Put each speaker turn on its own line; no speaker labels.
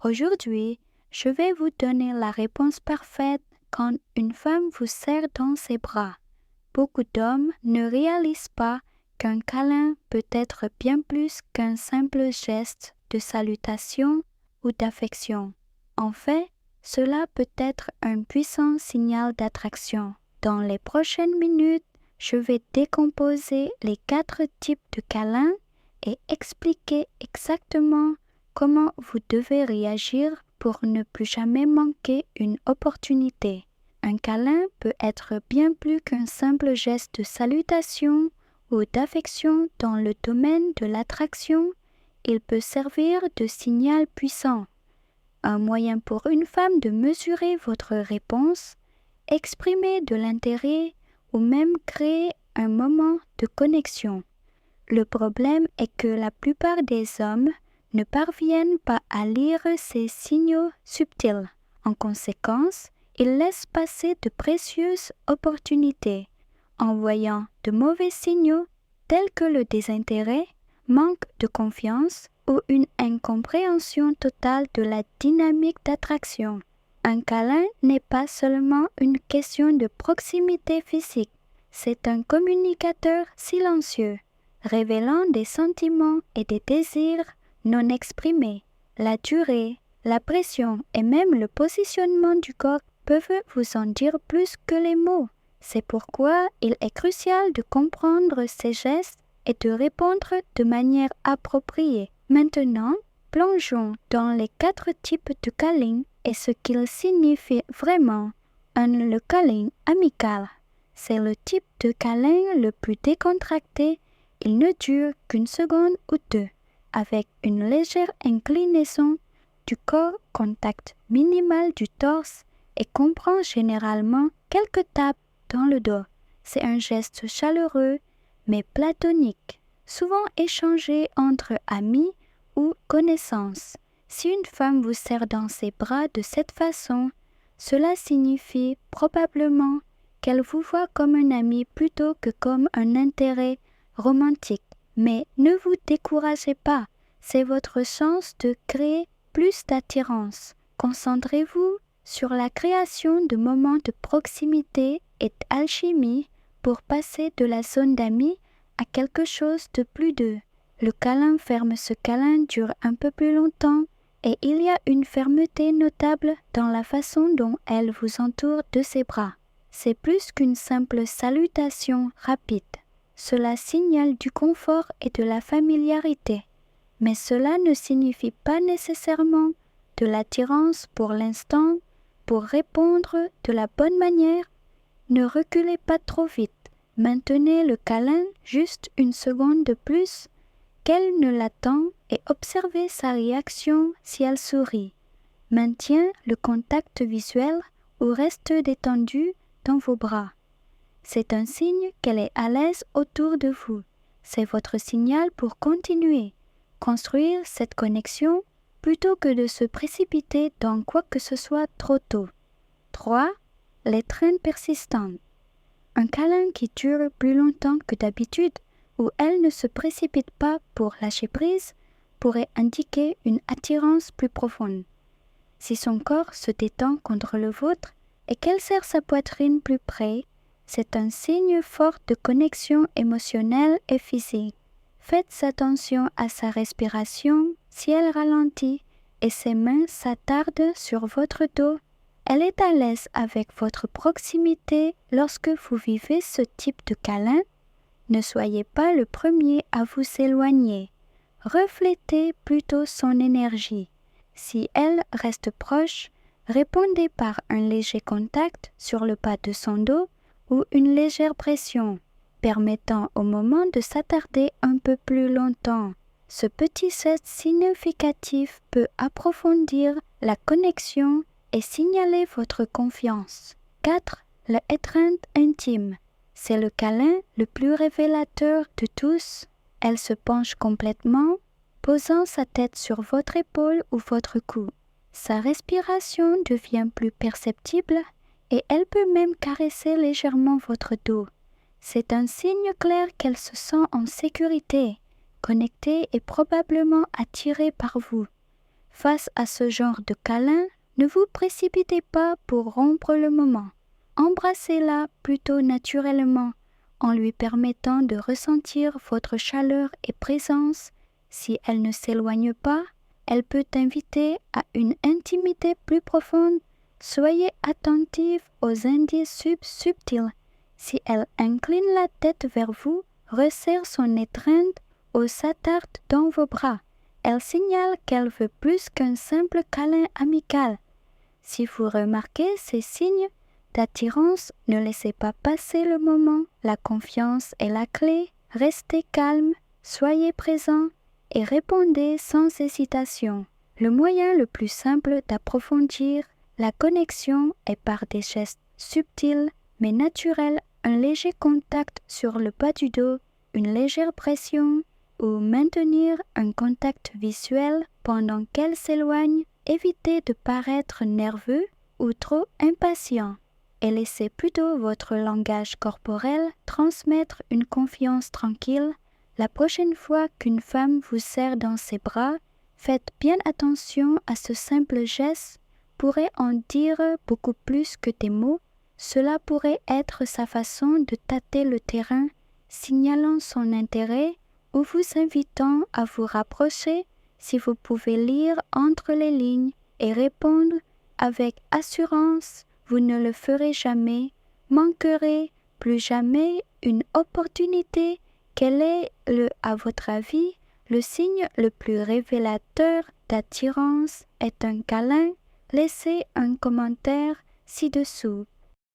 Aujourd'hui, je vais vous donner la réponse parfaite quand une femme vous serre dans ses bras. Beaucoup d'hommes ne réalisent pas qu'un câlin peut être bien plus qu'un simple geste de salutation ou d'affection. En fait, cela peut être un puissant signal d'attraction. Dans les prochaines minutes, je vais décomposer les 4 types de câlins et expliquer exactement comment vous devez réagir pour ne plus jamais manquer une opportunité. Un câlin peut être bien plus qu'un simple geste de salutation ou d'affection dans le domaine de l'attraction. Il peut servir de signal puissant, un moyen pour une femme de mesurer votre réponse, exprimer de l'intérêt ou même créer un moment de connexion. Le problème est que la plupart des hommes ne parviennent pas à lire ces signaux subtils. En conséquence, ils laissent passer de précieuses opportunités en voyant de mauvais signaux tels que le désintérêt, manque de confiance ou une incompréhension totale de la dynamique d'attraction. Un câlin n'est pas seulement une question de proximité physique, c'est un communicateur silencieux, révélant des sentiments et des désirs non exprimés. La durée, la pression et même le positionnement du corps peuvent vous en dire plus que les mots. C'est pourquoi il est crucial de comprendre ces gestes et de répondre de manière appropriée. Maintenant, plongeons dans les 4 types de câlins et ce qu'ils signifient vraiment. Le câlin amical. C'est le type de câlin le plus décontracté. Il ne dure qu'une seconde ou deux, avec une légère inclinaison du corps, contact minimal du torse et comprend généralement quelques tapes dans le dos. C'est un geste chaleureux mais platonique, souvent échangé entre amis ou connaissances. Si une femme vous serre dans ses bras de cette façon, cela signifie probablement qu'elle vous voit comme un ami plutôt que comme un intérêt romantique. Mais ne vous découragez pas, c'est votre chance de créer plus d'attirance. Concentrez-vous sur la création de moments de proximité et d'alchimie pour passer de la zone d'amis à quelque chose de plus doux. Le câlin ferme ce câlin dure un peu plus longtemps et il y a une fermeté notable dans la façon dont elle vous entoure de ses bras. C'est plus qu'une simple salutation rapide. Cela signale du confort et de la familiarité, mais cela ne signifie pas nécessairement de l'attirance pour l'instant. Pour répondre de la bonne manière, ne reculez pas trop vite. Maintenez le câlin juste une seconde de plus qu'elle ne l'attend et observez sa réaction si elle sourit. Maintiens le contact visuel ou reste détendu dans vos bras. C'est un signe qu'elle est à l'aise autour de vous. C'est votre signal pour continuer, construire cette connexion plutôt que de se précipiter dans quoi que ce soit trop tôt. 3. L'étreinte persistante. Un câlin qui dure plus longtemps que d'habitude, où elle ne se précipite pas pour lâcher prise, pourrait indiquer une attirance plus profonde. Si son corps se détend contre le vôtre et qu'elle serre sa poitrine plus près, c'est un signe fort de connexion émotionnelle et physique. Faites attention à sa respiration si elle ralentit et ses mains s'attardent sur votre dos. Elle est à l'aise avec votre proximité lorsque vous vivez ce type de câlin. Ne soyez pas le premier à vous éloigner. Reflétez plutôt son énergie. Si elle reste proche, répondez par un léger contact sur le bas de son dos ou une légère pression, permettant au moment de s'attarder un peu plus longtemps. Ce petit geste significatif peut approfondir la connexion et signaler votre confiance. 4. L'étreinte intime. C'est le câlin le plus révélateur de tous. Elle se penche complètement, posant sa tête sur votre épaule ou votre cou. Sa respiration devient plus perceptible et elle peut même caresser légèrement votre dos. C'est un signe clair qu'elle se sent en sécurité, connectée et probablement attirée par vous. Face à ce genre de câlin, ne vous précipitez pas pour rompre le moment. Embrassez-la plutôt naturellement, en lui permettant de ressentir votre chaleur et présence. Si elle ne s'éloigne pas, elle peut inviter à une intimité plus profonde. Soyez attentif aux indices subtils. Si elle incline la tête vers vous, resserre son étreinte ou s'attarde dans vos bras, elle signale qu'elle veut plus qu'un simple câlin amical. Si vous remarquez ces signes d'attirance, ne laissez pas passer le moment. La confiance est la clé. Restez calme, soyez présent et répondez sans hésitation. Le moyen le plus simple d'approfondir la connexion est par des gestes subtils mais naturels, un léger contact sur le bas du dos, une légère pression ou maintenir un contact visuel pendant qu'elle s'éloigne. Évitez de paraître nerveux ou trop impatient et laissez plutôt votre langage corporel transmettre une confiance tranquille. La prochaine fois qu'une femme vous serre dans ses bras, faites bien attention à ce simple geste, pourrait en dire beaucoup plus que des mots. Cela pourrait être sa façon de tâter le terrain, signalant son intérêt ou vous invitant à vous rapprocher. Si vous pouvez lire entre les lignes et répondre avec assurance, vous ne le ferez jamais, manquerez plus jamais une opportunité. Quel est, à votre avis, le signe le plus révélateur d'attirance? Est un câlin? Laissez un commentaire ci-dessous.